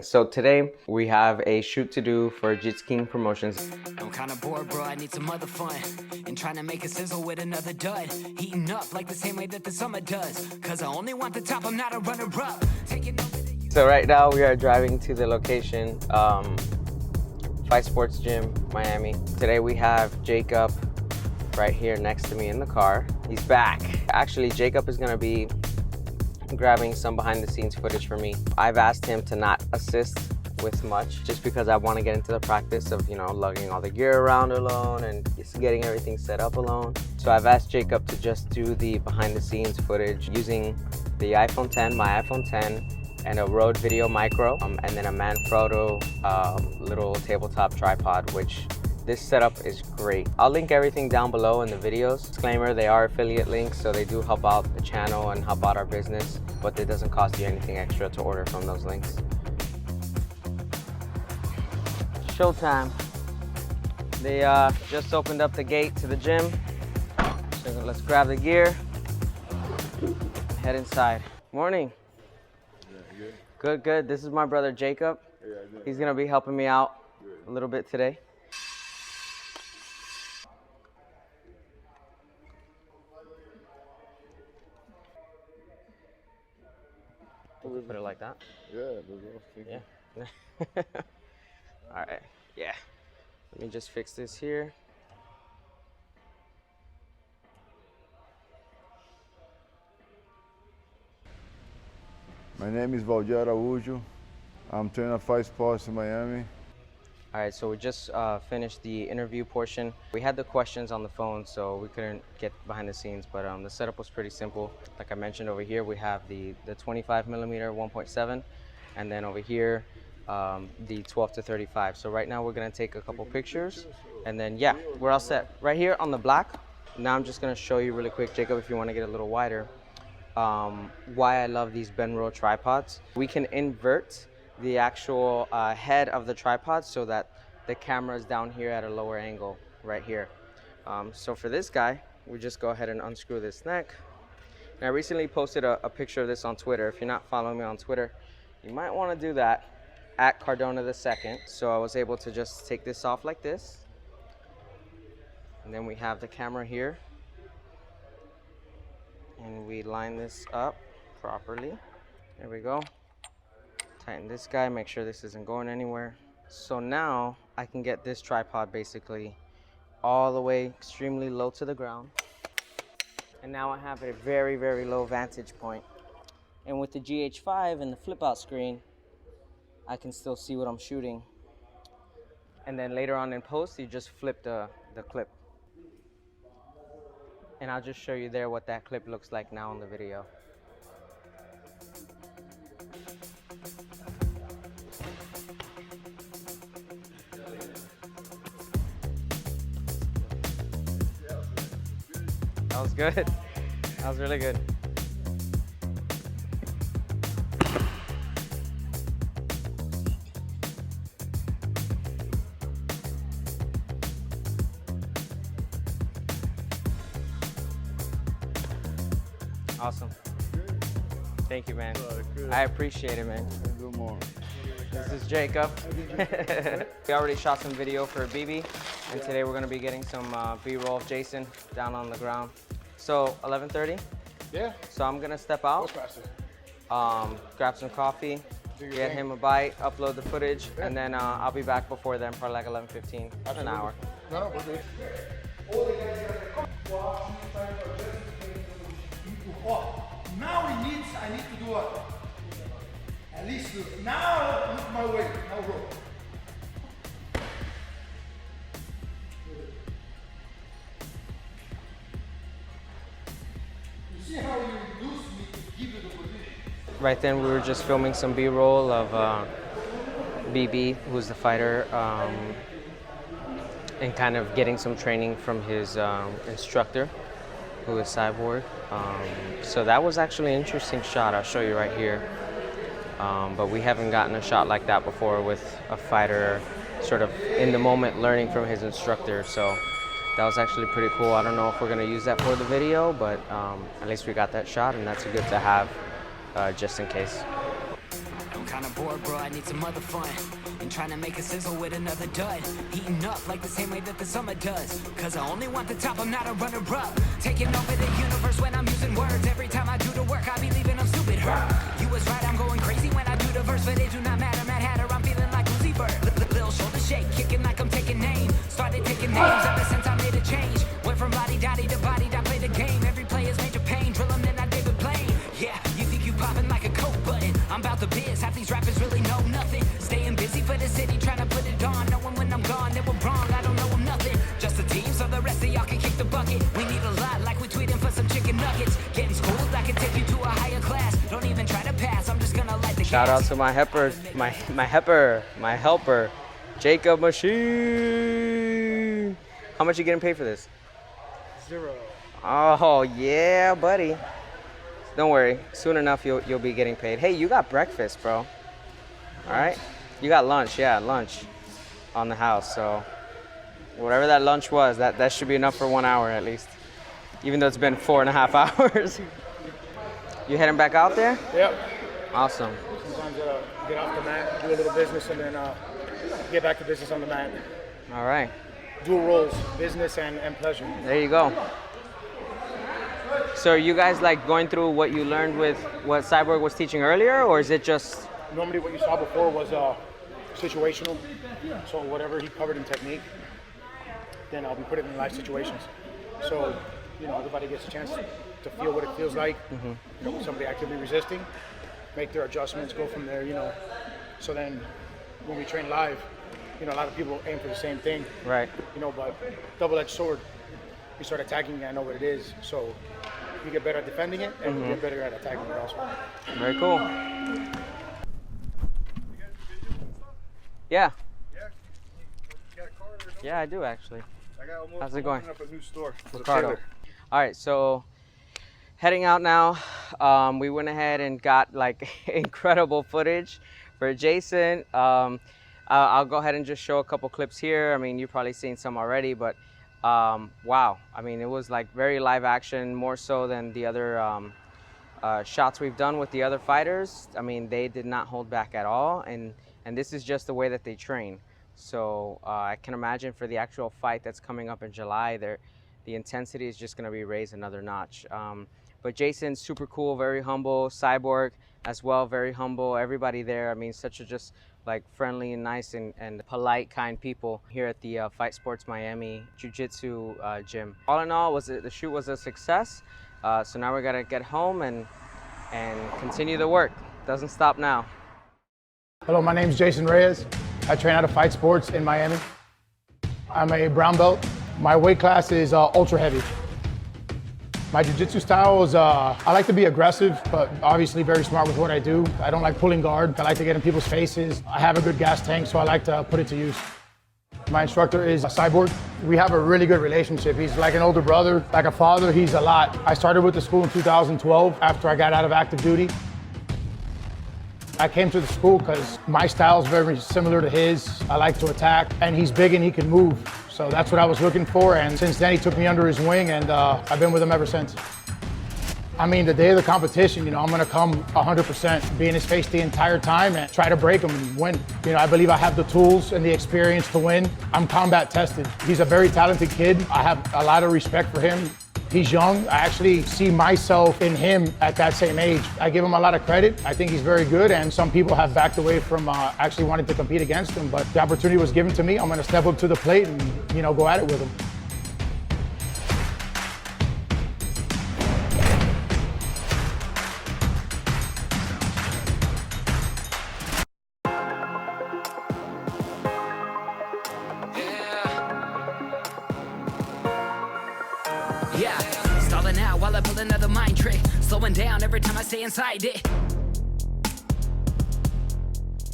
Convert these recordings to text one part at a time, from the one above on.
So today we have a shoot to do for Jiu Jitsu King Promotions. I'm kinda bored, bro, I need some other fun. And trying to make a sizzle with another dud. Heating up like the same way that the summer does. Cause I only want the top, I'm not a runner-up. So right now we are driving to the location, Fight Sports Gym, Miami. Today we have Jacob right here next to me in the car. He's back. Actually, Jacob is gonna be grabbing some behind the scenes footage for me. I've asked him to not assist with much just because I want to get into the practice of, lugging all the gear around alone and just getting everything set up alone. So I've asked Jacob to just do the behind the scenes footage using the iPhone 10, my iPhone 10, and a Rode Video Micro, and then a Manfrotto little tabletop tripod, which this setup is great. I'll link everything down below in the videos. Disclaimer, they are affiliate links, so they do help out the channel and help out our business, but it doesn't cost you anything extra to order from those links. Showtime. They just opened up the gate to the gym. So let's grab the gear, head inside. Morning. Yeah, good. Good. This is my brother Jacob. Yeah, He's gonna be helping me out a little bit today. Put it like that. Yeah, Yeah. All right. Yeah. Let me just fix this here. My name is Valdir Araújo. I'm training at Fight Sports in Miami. All right, so we just finished the interview portion. We had the questions on the phone, so we couldn't get behind the scenes, but the setup was pretty simple. Like I mentioned, over here we have the 25 millimeter 1.7, and then over here the 12 to 35. So right now we're gonna take a couple pictures, and then yeah, we're all set. Right here on the black, now I'm just gonna show you really quick, Jacob, if you wanna get a little wider, why I love these Benro tripods. We can invert the actual head of the tripod so that the camera is down here at a lower angle right here. So for this guy, we just go ahead and unscrew this neck. And I recently posted a picture of this on Twitter. If you're not following me on Twitter, you might want to do that, at Cardona II. So I was able to just take this off like this. And then we have the camera here. And we line this up properly. There we go. Tighten this guy, make sure this isn't going anywhere. So now I can get this tripod basically all the way extremely low to the ground. And now I have a very, very low vantage point. And with the GH5 and the flip out screen, I can still see what I'm shooting. And then later on in post, you just flip the clip. And I'll just show you there what that clip looks like now in the video. That was good. That was really good. Awesome. Thank you, man. I appreciate it, man. Do more. This is Jacob. We already shot some video for BB, and today we're going to be getting some B-roll of Jason down on the ground. So 11:30. Yeah. So I'm going to step out, grab some coffee, get him a bite, upload the footage, and then I'll be back before then, probably like 11:15, an hour. No, we're good. Now I need to do at least now look my way, now roll. You see how you induce me to give you the position? Right then, we were just filming some B-roll of BB, who's the fighter, and kind of getting some training from his instructor, who is Cyborg. So that was actually an interesting shot. I'll show you right here. But we haven't gotten a shot like that before with a fighter sort of in the moment learning from his instructor. So that was actually pretty cool. I don't know if we're gonna use that for the video, but at least we got that shot, and that's good to have just in case. Kinda bored, bro, I need some other fun. And trying to make a sizzle with another dud. Heating up like the same way that the summer does. Cause I only want the top, I'm not a runner-up. Taking over the universe when I'm using words. Every time I do the work, I be leaving them stupid hurt. You was right, I'm going crazy when I do the verse. But they do not matter, Mad Hatter, I'm feeling like Uzi Bird. Little shoulder shake, kicking like I'm taking names. Started taking names ever since I made a change. Went from body-dotty to body-dot, play the game. Every player's major pain, drill them, then I David Blaine. Yeah, you think you popping like a coke button. I'm about the biz, half these rappers really know nothing. Staying busy for the city, trying to put it on. Knowing when I'm gone, they were wrong, I don't know them nothing. Just a team, so the rest of y'all can kick the bucket. We need a lot, like we tweeting for some chicken nuggets. Getting schooled, I can take you to a higher class. Don't even try to pass, I'm just gonna light the Shout gas. out to my helper, Jacob Machine. How much you getting paid for this? 0. Oh yeah, buddy. Don't worry, soon enough you'll be getting paid. Hey, you got breakfast, bro. All right, you got lunch, yeah, lunch on the house. So whatever that lunch was, that should be enough for 1 hour at least. Even though it's been 4.5 hours. You heading back out there? Yep. Awesome. Sometimes get off the mat, do a little business, and then get back to business on the mat. All right, Dual roles, business and pleasure. there you go. So are you guys like going through what you learned with what Cyborg was teaching earlier, or is it just? Normally what you saw before was situational. So whatever he covered in technique, then I'll be putting it in live situations. So, everybody gets a chance to feel what it feels like. With somebody actively resisting, make their adjustments, go from there, So then when we train live, a lot of people aim for the same thing. Right. But double-edged sword, you start attacking it, I know what it is. So you get better at defending it, and you get better at attacking it also. Very cool. Yeah. Yeah, I do actually. How's it going? Up a new store. Ricardo. All right, so heading out now. We went ahead and got like incredible footage for Jason. I'll go ahead and just show a couple clips here. I mean, you've probably seen some already, but wow. I mean, it was like very live action, more so than the other shots we've done with the other fighters. I mean, they did not hold back at all, and this is just the way that they train. So I can imagine for the actual fight that's coming up in July, the intensity is just going to be raised another notch. But Jason's super cool, very humble. Cyborg as well, very humble. Everybody there, I mean, such a just like friendly and nice and polite, kind people here at the Fight Sports Miami Jiu Jitsu gym. All in all, the shoot was a success. So now we got to get home and continue the work. Doesn't stop now. Hello, my name is Jason Reyes. I train out of Fight Sports in Miami. I'm a brown belt. My weight class is ultra heavy. My jiu-jitsu style is, I like to be aggressive, but obviously very smart with what I do. I don't like pulling guard. I like to get in people's faces. I have a good gas tank, so I like to put it to use. My instructor is Cyborg. We have a really good relationship. He's like an older brother, like a father. He's a lot. I started with the school in 2012 after I got out of active duty. I came to the school because my style is very similar to his. I like to attack, and he's big and he can move. So that's what I was looking for, and since then he took me under his wing, and I've been with him ever since. I mean, the day of the competition, I'm gonna come 100%, be in his face the entire time and try to break him and win. I believe I have the tools and the experience to win. I'm combat tested. He's a very talented kid. I have a lot of respect for him. He's young. I actually see myself in him at that same age. I give him a lot of credit. I think he's very good, and some people have backed away from actually wanting to compete against him, but the opportunity was given to me. I'm gonna step up to the plate and, go at it with him. Yeah, stalling out while I pull another mind trick. Slowing down every time I stay inside it.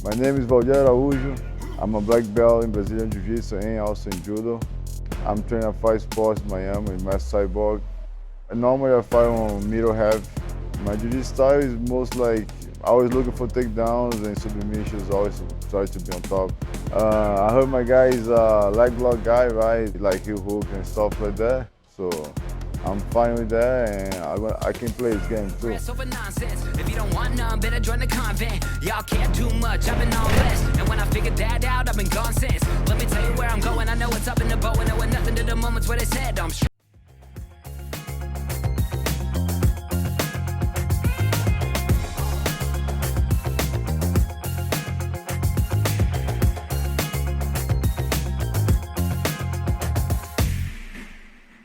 My name is Valdir Araújo. I'm a black belt in Brazilian Jiu Jitsu and also in Judo. I'm training at Fight Sports Miami with Master Cyborg. And normally I fight on middle half. My Jiu Jitsu style is most like always looking for takedowns and submissions, always try to be on top. I heard my guy is a leg lock guy, right? Like heel hook and stuff like that. So I'm fine with that, and I can play this game too. Over nonsense. If you don't want none, better join the convent. Y'all can't do much, I've been on less. And when I figured that out, I've been gone since. Let me tell you where I'm going, I know what's up in the boat, and there were nothing to the moments where they said I'm